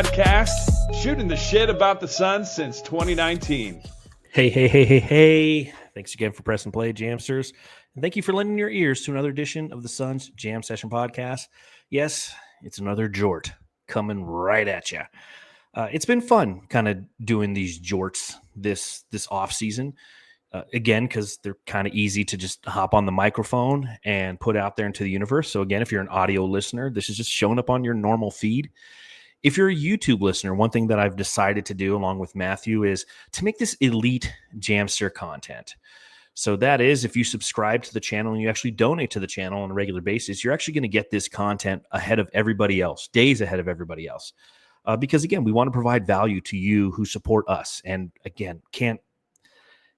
podcast, shooting the shit about the Suns since 2019. Hey. Thanks again for pressing play, Jamsters. And thank you for lending your ears to another edition of the Suns Jam Session podcast. Yes, it's another jort coming right at you. It's been fun kind of doing these jorts this off season. Again, because they're kind of easy to just hop on the microphone and put out there into the universe. So again, if you're an audio listener, this is just showing up on your normal feed. If you're a YouTube listener, one thing that I've decided to do along with Matthew is to make this elite Jamster content. So that is, if you subscribe to the channel and you actually donate to the channel on a regular basis, you're actually going to get this content ahead of everybody else, days ahead of everybody else. Because again, we want to provide value to you who support us. And again, can't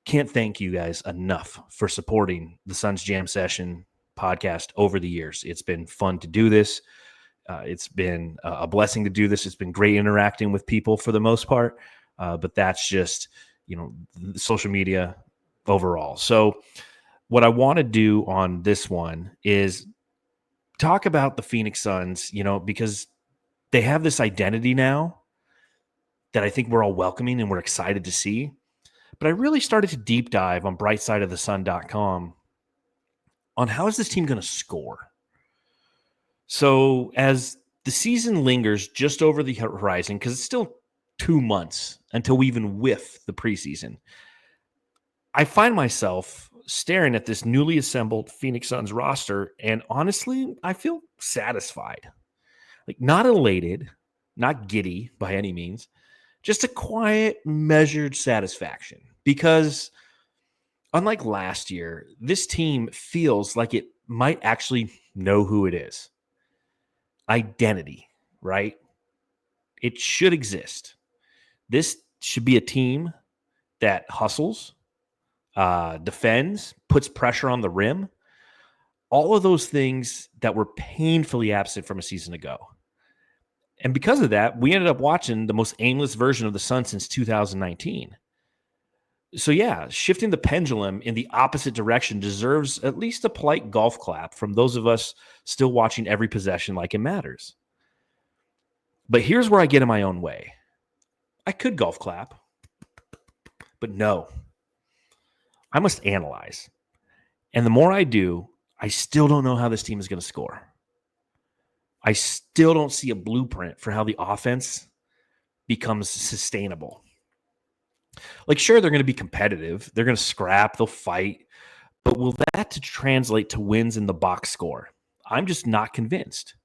thank you guys enough for supporting the Suns Jam Session podcast over the years. It's been fun to do this. It's been a blessing to do this. It's been great interacting with people for the most part. But that's just, social media overall. So what I want to do on this one is talk about the Phoenix Suns, because they have this identity now that I think we're all welcoming and we're excited to see. But I really started to deep dive on brightsideofthesun.com on how is this team going to score. So as the season lingers just over the horizon, because it's still 2 months until we even whiff the preseason, I find myself staring at this newly assembled Phoenix Suns roster, and honestly, I feel satisfied. Like, not elated, not giddy by any means, just a quiet, measured satisfaction. Because unlike last year, this team feels like it might actually know who it is. Identity, right? It should exist. This should be a team that hustles, defends, puts pressure on the rim. All of those things that were painfully absent from a season ago. And because of that, we ended up watching the most aimless version of the Suns since 2019. So yeah, shifting the pendulum in the opposite direction deserves at least a polite golf clap from those of us still watching every possession like it matters. But here's where I get in my own way. I could golf clap, but no. I must analyze. And the more I do, I still don't know how this team is going to score. I still don't see a blueprint for how the offense becomes sustainable. Like, sure, they're going to be competitive. They're going to scrap. They'll fight. But will that translate to wins in the box score? I'm just not convinced.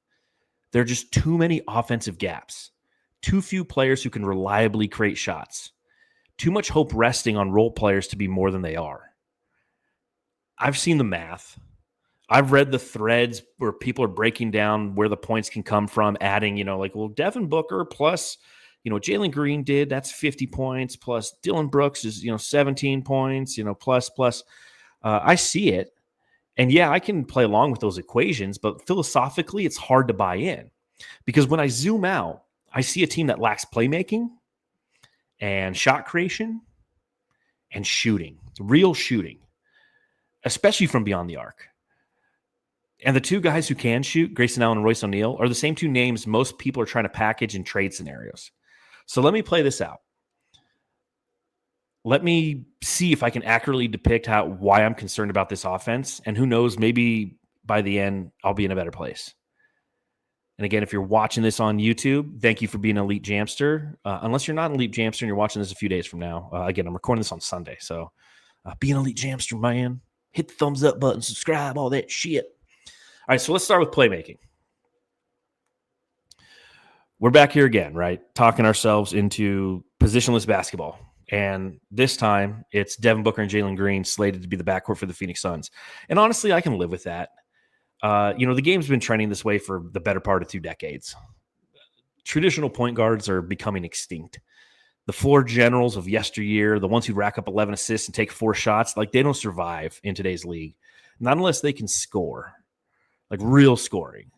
There are just too many offensive gaps. Too few players who can reliably create shots. Too much hope resting on role players to be more than they are. I've seen the math. I've read the threads where people are breaking down where the points can come from, adding, Devin Booker plus Jalen Green did, that's 50 points, plus Dylan Brooks is, 17 points, plus. I see it. And yeah, I can play along with those equations, but philosophically, it's hard to buy in. Because when I zoom out, I see a team that lacks playmaking and shot creation and shooting, real shooting, especially from beyond the arc. And the two guys who can shoot, Grayson Allen and Royce O'Neal, are the same two names most people are trying to package in trade scenarios. So let me play this out. Let me see if I can accurately depict why I'm concerned about this offense. And who knows, maybe by the end, I'll be in a better place. And again, if you're watching this on YouTube, thank you for being an elite Jamster. Unless you're not an elite Jamster and you're watching this a few days from now. Again, I'm recording this on Sunday. So be an elite Jamster, man. Hit the thumbs up button, subscribe, all that shit. All right, so let's start with playmaking. We're back here again, right? Talking ourselves into positionless basketball. And this time, it's Devin Booker and Jalen Green slated to be the backcourt for the Phoenix Suns. And honestly, I can live with that. The game's been trending this way for the better part of 2 decades. Traditional point guards are becoming extinct. The floor generals of yesteryear, the ones who rack up 11 assists and take 4 shots, they don't survive in today's league. Not unless they can score, like real scoring.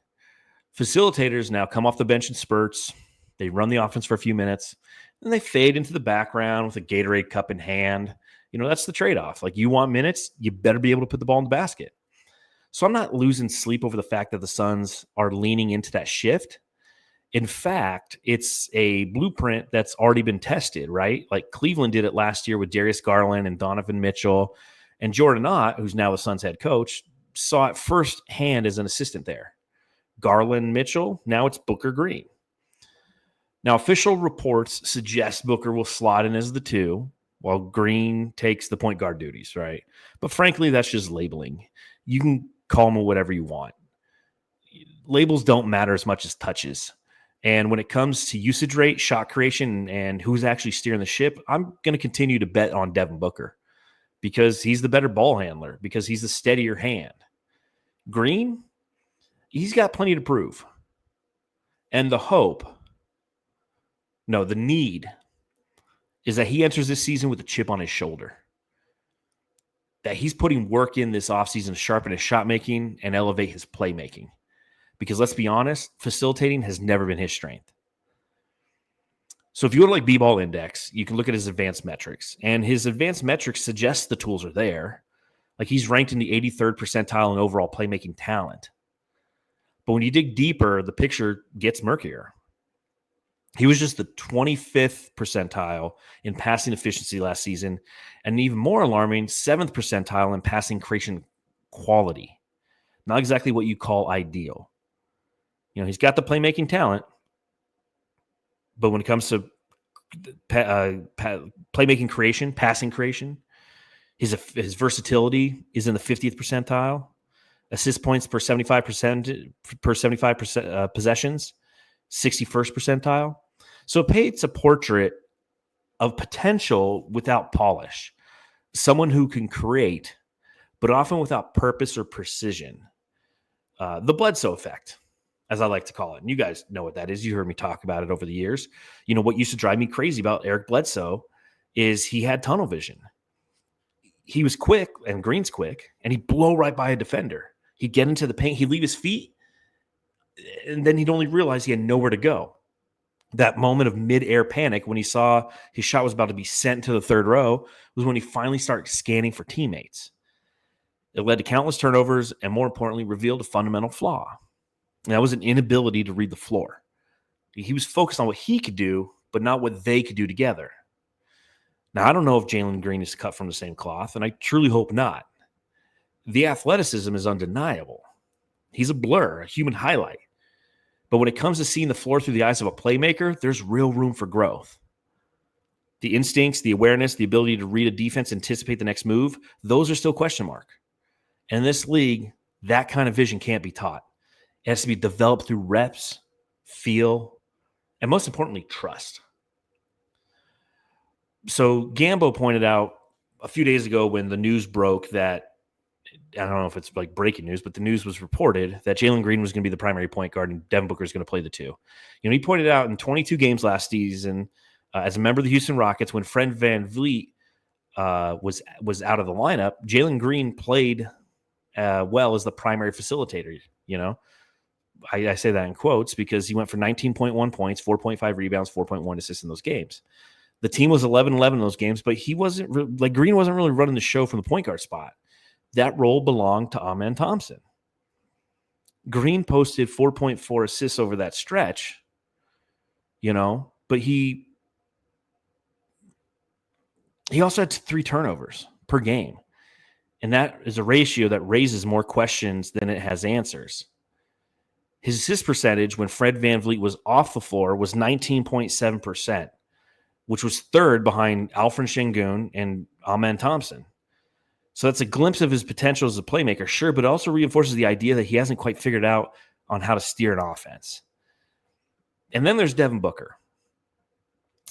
Facilitators now come off the bench in spurts. They run the offense for a few minutes, and they fade into the background with a Gatorade cup in hand. That's the trade-off. You want minutes, you better be able to put the ball in the basket. So I'm not losing sleep over the fact that the Suns are leaning into that shift. In fact, it's a blueprint that's already been tested, right? Like Cleveland did it last year with Darius Garland and Donovan Mitchell, and Jordan Ott, who's now the Suns head coach, saw it firsthand as an assistant there. Garland, Mitchell, now it's Booker, Green. Now, official reports suggest Booker will slot in as the 2, while Green takes the point guard duties, right? But frankly, that's just labeling. You can call him whatever you want. Labels don't matter as much as touches. And when it comes to usage rate, shot creation, and who's actually steering the ship, I'm going to continue to bet on Devin Booker because he's the better ball handler, because he's the steadier hand. Green, he's got plenty to prove. And the need is that he enters this season with a chip on his shoulder. That he's putting work in this offseason to sharpen his shot making and elevate his playmaking. Because let's be honest, facilitating has never been his strength. So if you go to like B-Ball Index, you can look at his advanced metrics. And his advanced metrics suggest the tools are there. Like he's ranked in the 83rd percentile in overall playmaking talent. But when you dig deeper, the picture gets murkier. He was just the 25th percentile in passing efficiency last season, and even more alarming, 7th percentile in passing creation quality. Not exactly what you call ideal. He's got the playmaking talent, but when it comes to playmaking creation, passing creation, his versatility is in the 50th percentile. Assist points per 75% possessions, 61st percentile. So it paints a portrait of potential without polish. Someone who can create, but often without purpose or precision. The Bledsoe effect, as I like to call it. And you guys know what that is. You heard me talk about it over the years. What used to drive me crazy about Eric Bledsoe is he had tunnel vision. He was quick, and Green's quick, and he'd blow right by a defender. He'd get into the paint, he'd leave his feet, and then he'd only realize he had nowhere to go. That moment of mid-air panic when he saw his shot was about to be sent to the third row was when he finally started scanning for teammates. It led to countless turnovers and, more importantly, revealed a fundamental flaw. And that was an inability to read the floor. He was focused on what he could do, but not what they could do together. Now, I don't know if Jalen Green is cut from the same cloth, and I truly hope not. The athleticism is undeniable. He's a blur, a human highlight. But when it comes to seeing the floor through the eyes of a playmaker, there's real room for growth. The instincts, the awareness, the ability to read a defense, anticipate the next move, those are still question mark. And in this league, that kind of vision can't be taught. It has to be developed through reps, feel, and most importantly, trust. So Gambo pointed out a few days ago when the news broke that, I don't know if it's like breaking news, but the news was reported that Jalen Green was going to be the primary point guard and Devin Booker is going to play the 2. He pointed out in 22 games last season, as a member of the Houston Rockets, when Fred VanVleet was out of the lineup, Jalen Green played well as the primary facilitator. I say that in quotes because he went for 19.1 points, 4.5 rebounds, 4.1 assists in those games. The team was 11-11 in those games, but Green wasn't really running the show from the point guard spot. That role belonged to Amen Thompson. Green posted 4.4 assists over that stretch, but he also had 3 turnovers per game. And that is a ratio that raises more questions than it has answers. His assist percentage when Fred VanVleet was off the floor was 19.7%, which was third behind Alfred Şengün and Amen Thompson. So that's a glimpse of his potential as a playmaker, sure, but it also reinforces the idea that he hasn't quite figured out on how to steer an offense. And then there's Devin Booker.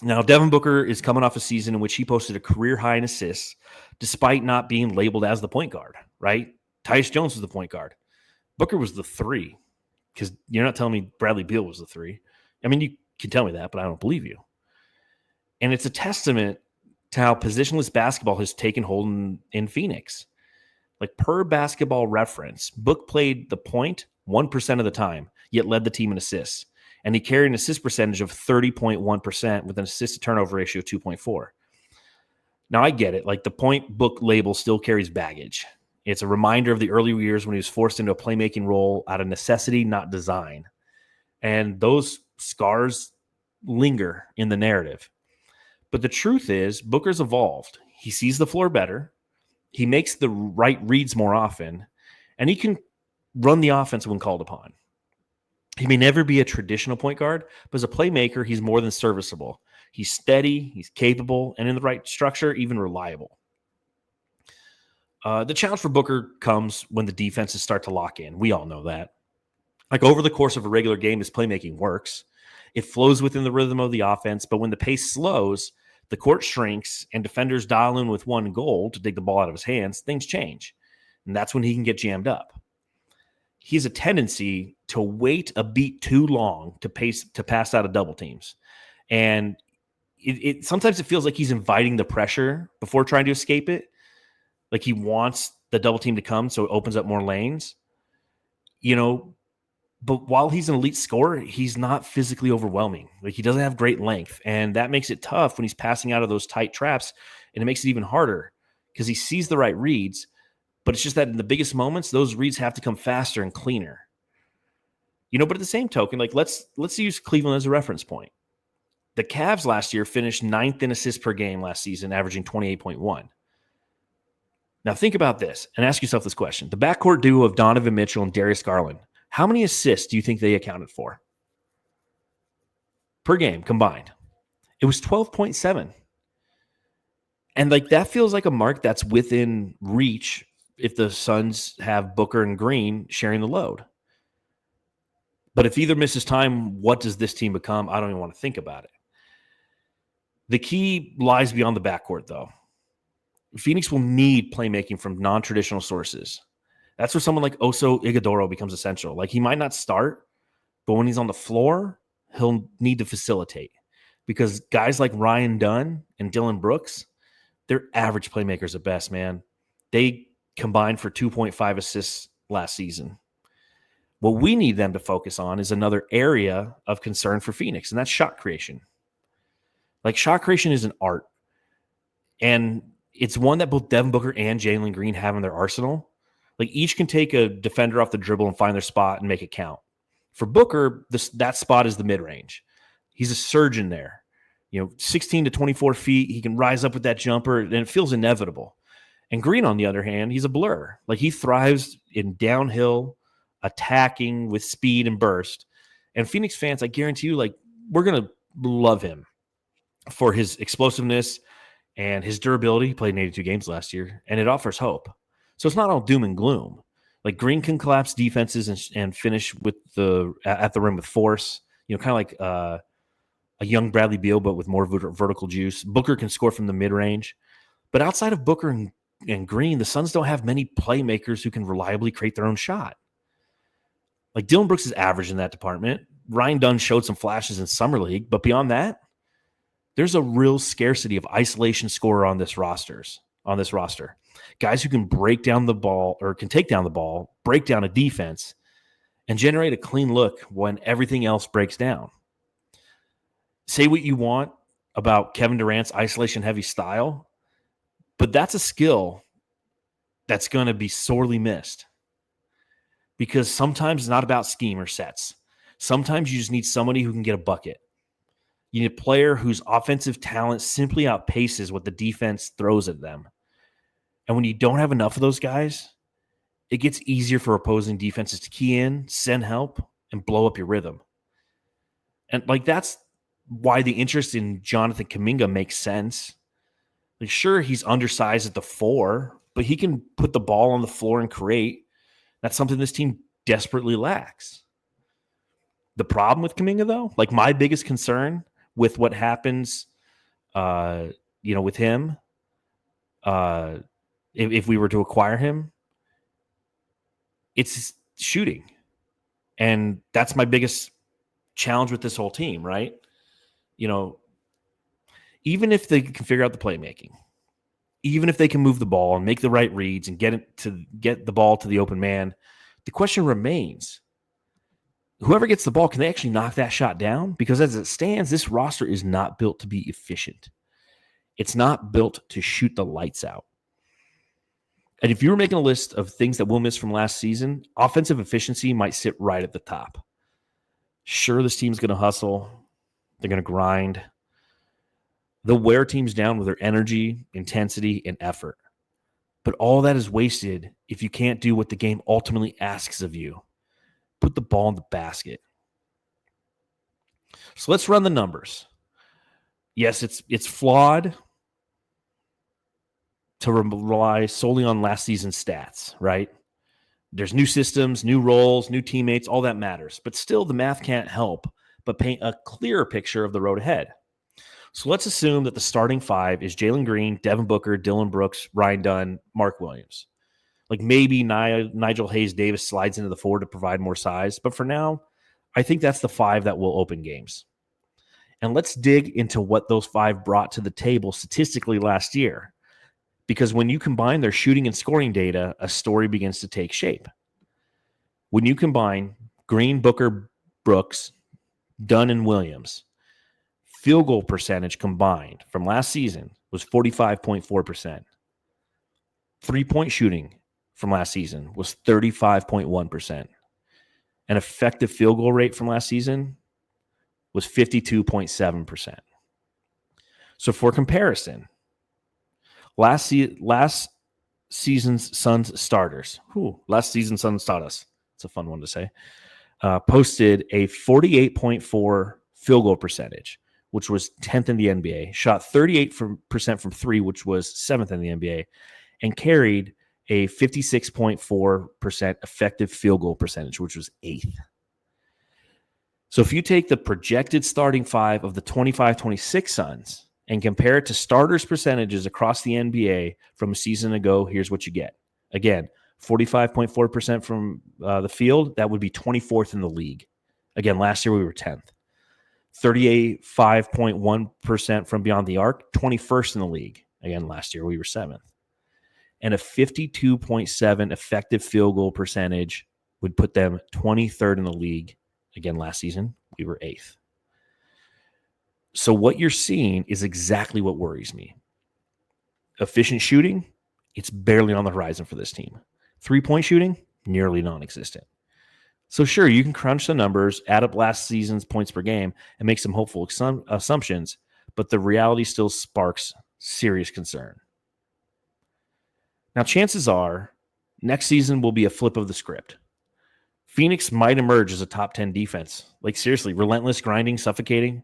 Now, Devin Booker is coming off a season in which he posted a career high in assists, despite not being labeled as the point guard, right? Tyus Jones was the point guard. Booker was the 3, because you're not telling me Bradley Beal was the 3. I mean, you can tell me that, but I don't believe you. And it's a testament to how positionless basketball has taken hold in Phoenix. Like per Basketball Reference, Book played the point 1% of the time, yet led the team in assists. And he carried an assist percentage of 30.1% with an assist to turnover ratio of 2.4. Now, I get it. Like the point Book label still carries baggage. It's a reminder of the early years when he was forced into a playmaking role out of necessity, not design. And those scars linger in the narrative. But the truth is, Booker's evolved. He sees the floor better. He makes the right reads more often, and he can run the offense when called upon. He may never be a traditional point guard, but as a playmaker, he's more than serviceable. He's steady, he's capable, and in the right structure, even reliable. The challenge for Booker comes when the defenses start to lock in. We all know that. Like over the course of a regular game, his playmaking works. It flows within the rhythm of the offense, but when the pace slows, the court shrinks, and defenders dial in with one goal to dig the ball out of his hands, things change. And that's when he can get jammed up. He has a tendency to wait a beat too long to pass out of double teams. And it sometimes it feels like he's inviting the pressure before trying to escape it. Like he wants the double team to come so it opens up more lanes. But while he's an elite scorer, he's not physically overwhelming. Like he doesn't have great length, and that makes it tough when he's passing out of those tight traps, and it makes it even harder because he sees the right reads, but it's just that in the biggest moments, those reads have to come faster and cleaner. But at the same token, like let's use Cleveland as a reference point. The Cavs last year finished 9th in assists per game last season, averaging 28.1. Now think about this and ask yourself this question. The backcourt duo of Donovan Mitchell and Darius Garland, how many assists do you think they accounted for per game combined? It was 12.7. And like that feels like a mark that's within reach if the Suns have Booker and Green sharing the load. But if either misses time, what does this team become? I don't even want to think about it. The key lies beyond the backcourt, though. Phoenix will need playmaking from non-traditional sources. That's where someone like Oso Ighodaro becomes essential. Like he might not start, but when he's on the floor, he'll need to facilitate. Because guys like Ryan Dunn and Dylan Brooks, they're average playmakers at best, man. They combined for 2.5 assists last season. What we need them to focus on is another area of concern for Phoenix, and that's shot creation. Like shot creation is an art. And it's one that both Devin Booker and Jalen Green have in their arsenal. Like each can take a defender off the dribble and find their spot and make it count. For Booker, that spot is the mid-range. He's a surgeon there. 16 to 24 feet. He can rise up with that jumper, and it feels inevitable. And Green, on the other hand, he's a blur. Like he thrives in downhill, attacking with speed and burst. And Phoenix fans, I guarantee you, like we're going to love him for his explosiveness and his durability. He played in 82 games last year, and it offers hope. So it's not all doom and gloom. Like Green can collapse defenses and finish at the rim with force. Kind of like a young Bradley Beal, but with more vertical juice. Booker can score from the mid-range. But outside of Booker and Green, the Suns don't have many playmakers who can reliably create their own shot. Like Dylan Brooks is average in that department. Ryan Dunn showed some flashes in Summer League, but beyond that, there's a real scarcity of isolation scorer on this roster. Guys who can break down the ball or can take down the ball, break down a defense, and generate a clean look when everything else breaks down. Say what you want about Kevin Durant's isolation-heavy style, but that's a skill that's going to be sorely missed. Because sometimes it's not about scheme or sets. Sometimes you just need somebody who can get a bucket. You need a player whose offensive talent simply outpaces what the defense throws at them. And when you don't have enough of those guys, it gets easier for opposing defenses to key in, send help, and blow up your rhythm. And like that's why the interest in Jonathan Kuminga makes sense. Like sure, he's undersized at the 4, but he can put the ball on the floor and create. That's something this team desperately lacks. The problem with Kuminga, though, like my biggest concern with what happens, with him, if we were to acquire him, it's shooting. And that's my biggest challenge with this whole team, right? Even if they can figure out the playmaking, even if they can move the ball and make the right reads and get the ball to the open man, the question remains, whoever gets the ball, can they actually knock that shot down? Because as it stands, this roster is not built to be efficient. It's not built to shoot the lights out. And if you were making a list of things that we'll miss from last season, offensive efficiency might sit right at the top. Sure, this team's going to hustle. They're going to grind. They'll wear teams down with their energy, intensity, and effort. But all that is wasted if you can't do what the game ultimately asks of you. Put the ball in the basket. So let's run the numbers. Yes, it's flawed to rely solely on last season's stats, right? There's new systems, new roles, new teammates, all that matters. But still, the math can't help but paint a clearer picture of the road ahead. So let's assume that the starting five is Jalen Green, Devin Booker, Dylan Brooks, Ryan Dunn, Mark Williams. Like maybe Nigel Hayes-Davis slides into the four to provide more size. But for now, I think that's the five that will open games. And let's dig into what those five brought to the table statistically last year. Because when you combine their shooting and scoring data, a story begins to take shape. When you combine Green, Booker, Brooks, Dunn, and Williams, field goal percentage combined from last season was 45.4%. Three-point shooting from last season was 35.1%. An effective field goal rate from last season was 52.7%. So for comparison, last season's Suns starters, it's a fun one to say, posted a 48.4 field goal percentage, which was 10th in the NBA, shot 38% from three, which was 7th in the NBA, and carried a 56.4% effective field goal percentage, which was 8th. So if you take the projected starting five of the 25-26 Suns and compare it to starters percentages across the NBA from a season ago, here's what you get. Again, 45.4% from the field, that would be 24th in the league. Again, last year we were 10th. 35.1% from beyond the arc, 21st in the league. Again, last year we were 7th. And a 52.7 effective field goal percentage would put them 23rd in the league. Again, last season we were 8th. So what you're seeing is exactly what worries me. Efficient shooting, it's barely on the horizon for this team. Three-point shooting, nearly non-existent. So sure, you can crunch the numbers, add up last season's points per game, and make some hopeful assumptions, but the reality still sparks serious concern. Now, chances are next season will be a flip of the script. Phoenix might emerge as a top 10 defense. Like seriously, relentless, grinding, suffocating.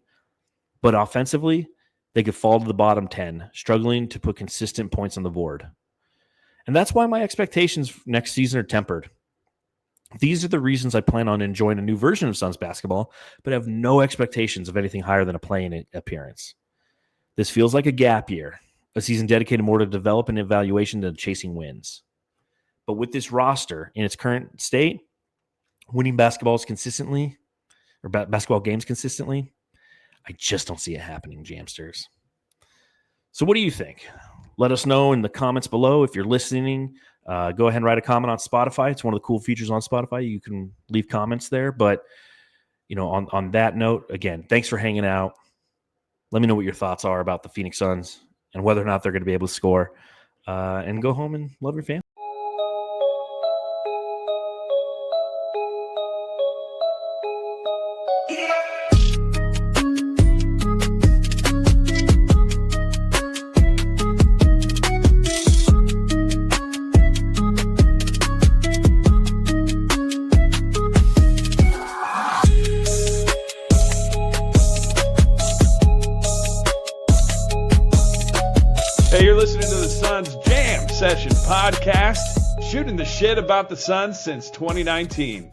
But offensively, they could fall to the bottom 10, struggling to put consistent points on the board. And that's why my expectations next season are tempered. These are the reasons I plan on enjoying a new version of Suns basketball, but have no expectations of anything higher than a play-in appearance. This feels like a gap year, a season dedicated more to develop and evaluation than chasing wins. But with this roster in its current state, winning basketball games consistently, I just don't see it happening, Jamsters. So what do you think? Let us know in the comments below. If you're listening, go ahead and write a comment on Spotify. It's one of the cool features on Spotify. You can leave comments there. But, on that note, again, thanks for hanging out. Let me know what your thoughts are about the Phoenix Suns and whether or not they're going to be able to score. And go home and love your family. Hey, you're listening to the Suns Jam Session Podcast, shooting the shit about the Suns since 2019.